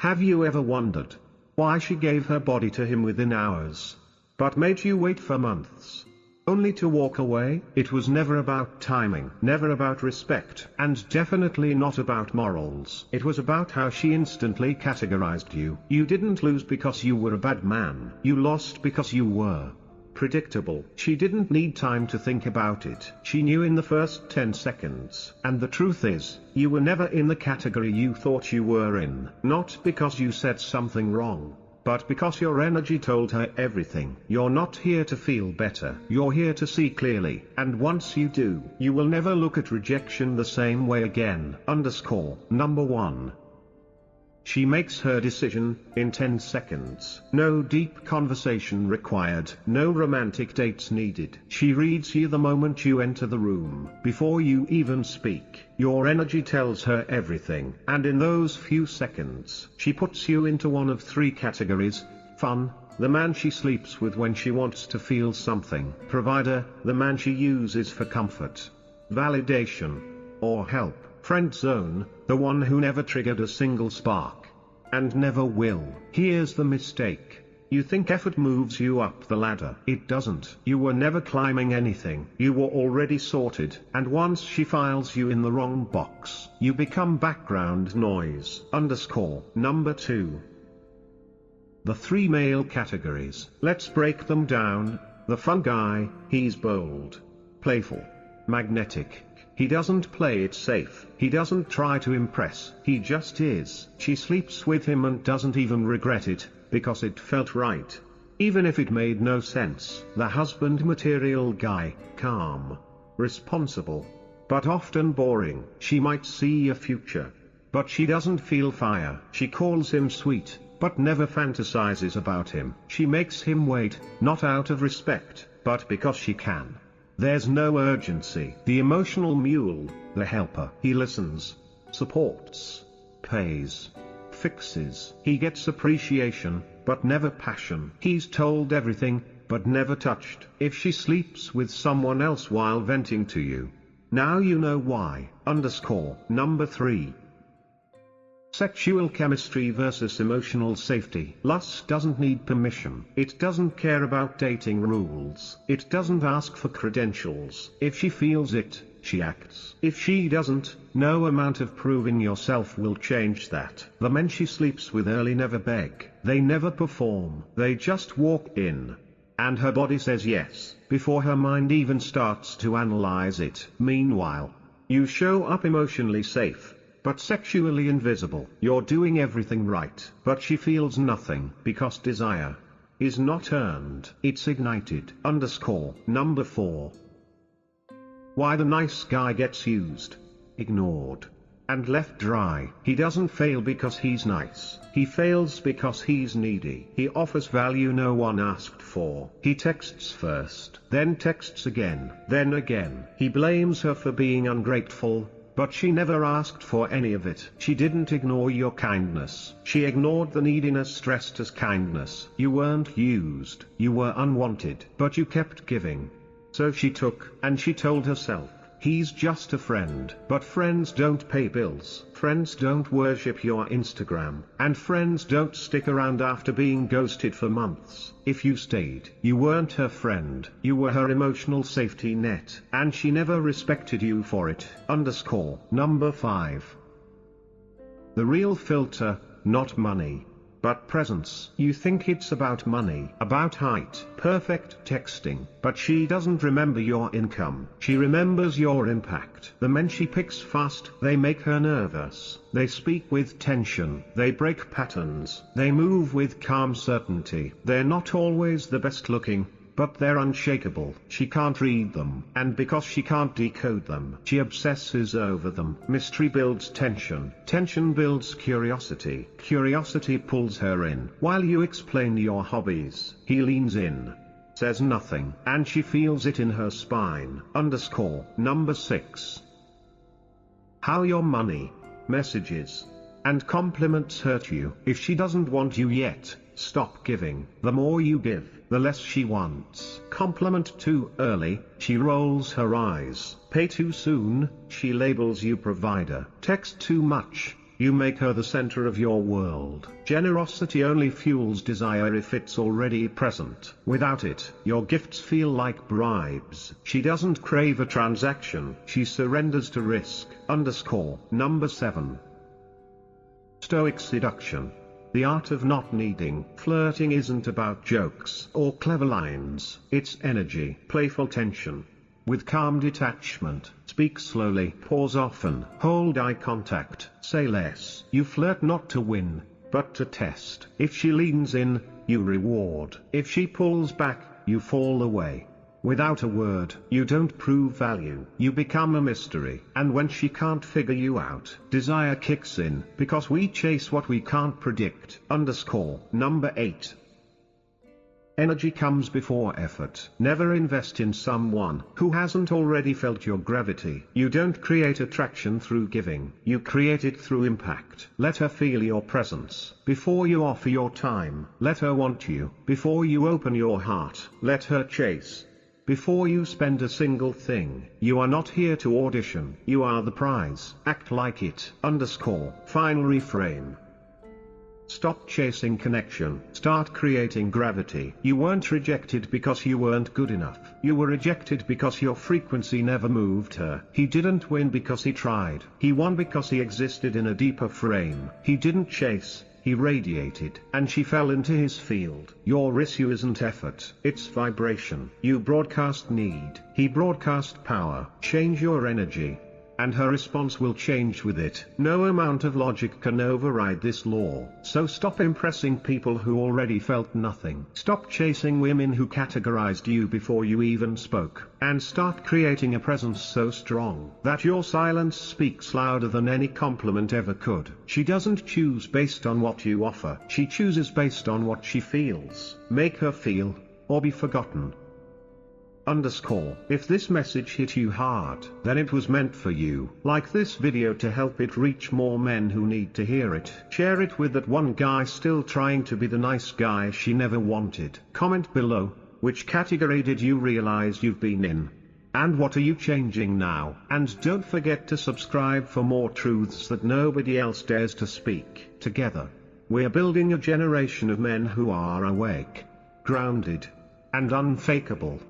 Have you ever wondered why she gave her body to him within hours, but made you wait for months, only to walk away? It was never about timing, never about respect, and definitely not about morals. It was about how she instantly categorized you. You didn't lose because you were a bad man. You lost because you were predictable. She didn't need time to think about it. She knew in the first 10 seconds. And the truth is, you were never in the category you thought you were in. Not because you said something wrong, but because your energy told her everything. You're not here to feel better. You're here to see clearly. And once you do, you will never look at rejection the same way again. Number 1. She makes her decision in 10 seconds. No deep conversation required. No romantic dates needed. She reads you the moment you enter the room. Before you even speak, your energy tells her everything. And in those few seconds, she puts you into one of 3 categories. Fun, the man she sleeps with when she wants to feel something. Provider, the man she uses for comfort, validation, or help. Friend zone, the one who never triggered a single spark, and never will. Here's the mistake. You think effort moves you up the ladder. It doesn't. You were never climbing anything. You were already sorted. And once she files you in the wrong box, you become background noise. Number 2. The 3 male categories. Let's break them down. The fun guy, he's bold, playful, magnetic. He doesn't play it safe. He doesn't try to impress. He just is. She sleeps with him and doesn't even regret it, because it felt right, even if it made no sense. The husband material guy, calm, responsible, but often boring. She might see a future, but she doesn't feel fire. She calls him sweet, but never fantasizes about him. She makes him wait, not out of respect, but because she can. There's no urgency. The emotional mule, the helper. He listens, supports, pays, fixes. He gets appreciation, but never passion. He's told everything, but never touched. If she sleeps with someone else while venting to you, now you know why. Number 3. Sexual chemistry versus emotional safety. Lust doesn't need permission. It doesn't care about dating rules. It doesn't ask for credentials. If she feels it, she acts. If she doesn't, no amount of proving yourself will change that. The men she sleeps with early never beg. They never perform. They just walk in. And her body says yes, before her mind even starts to analyze it. Meanwhile, you show up emotionally safe, but sexually invisible. You're doing everything right, but she feels nothing, because desire is not earned, it's ignited. Number 4. Why the nice guy gets used, ignored, and left dry. He doesn't fail because he's nice. He fails because he's needy. He offers value no one asked for. He texts first, then texts again, then again. He blames her for being ungrateful, but she never asked for any of it. She didn't ignore your kindness. She ignored the neediness dressed as kindness. You weren't used. You were unwanted. But you kept giving. So she took, and she told herself, he's just a friend. But friends don't pay bills. Friends don't worship your Instagram. And friends don't stick around after being ghosted for months. If you stayed, you weren't her friend. You were her emotional safety net. And she never respected you for it. Number 5. The real filter, not money, but presence. You think it's about money, about height, perfect texting, but she doesn't remember your income. She remembers your impact. The men she picks fast, they make her nervous. They speak with tension. They break patterns. They move with calm certainty. They're not always the best looking, but they're unshakable. She can't read them, and because she can't decode them, she obsesses over them. Mystery builds tension. Tension builds curiosity. Curiosity pulls her in. While you explain your hobbies, he leans in, says nothing, and she feels it in her spine. Number 6. How your money, messages, and compliments hurt you. If she doesn't want you yet, stop giving. The more you give, the less she wants. Compliment too early, she rolls her eyes. Pay too soon, she labels you provider. Text too much, You make her the center of your world. Generosity only fuels desire if it's already present. Without it, your gifts feel like bribes. She doesn't crave a transaction, she surrenders to risk. Number 7. Stoic seduction. The art of not needing. Flirting isn't about jokes or clever lines, it's energy, playful tension. With calm detachment, speak slowly, pause often, hold eye contact, say less. You flirt not to win, but to test. If she leans in, you reward. If she pulls back, you fall away. Without a word, you don't prove value. You become a mystery. And when she can't figure you out, desire kicks in, because we chase what we can't predict. Number 8. Energy comes before effort. Never invest in someone who hasn't already felt your gravity. You don't create attraction through giving. You create it through impact. Let her feel your presence. Before you offer your time, let her want you. Before you open your heart, let her chase. Before you spend a single thing, you are not here to audition. You are the prize. Act like it. Final reframe. Stop chasing connection. Start creating gravity. You weren't rejected because you weren't good enough. You were rejected because your frequency never moved her. He didn't win because he tried. He won because he existed in a deeper frame. He didn't chase, he radiated. And she fell into his field. Your issue isn't effort, it's vibration. You broadcast need. He broadcast power. Change your energy, and her response will change with it. No amount of logic can override this law. So stop impressing people who already felt nothing. Stop chasing women who categorized you before you even spoke. And start creating a presence so strong that your silence speaks louder than any compliment ever could. She doesn't choose based on what you offer. She chooses based on what she feels. Make her feel, or be forgotten. If this message hit you hard, then it was meant for you. Like this video to help it reach more men who need to hear it. Share it with that one guy still trying to be the nice guy she never wanted. Comment below, which category did you realize you've been in? And what are you changing now? And don't forget to subscribe for more truths that nobody else dares to speak. Together, we're building a generation of men who are awake, grounded, and unfakeable.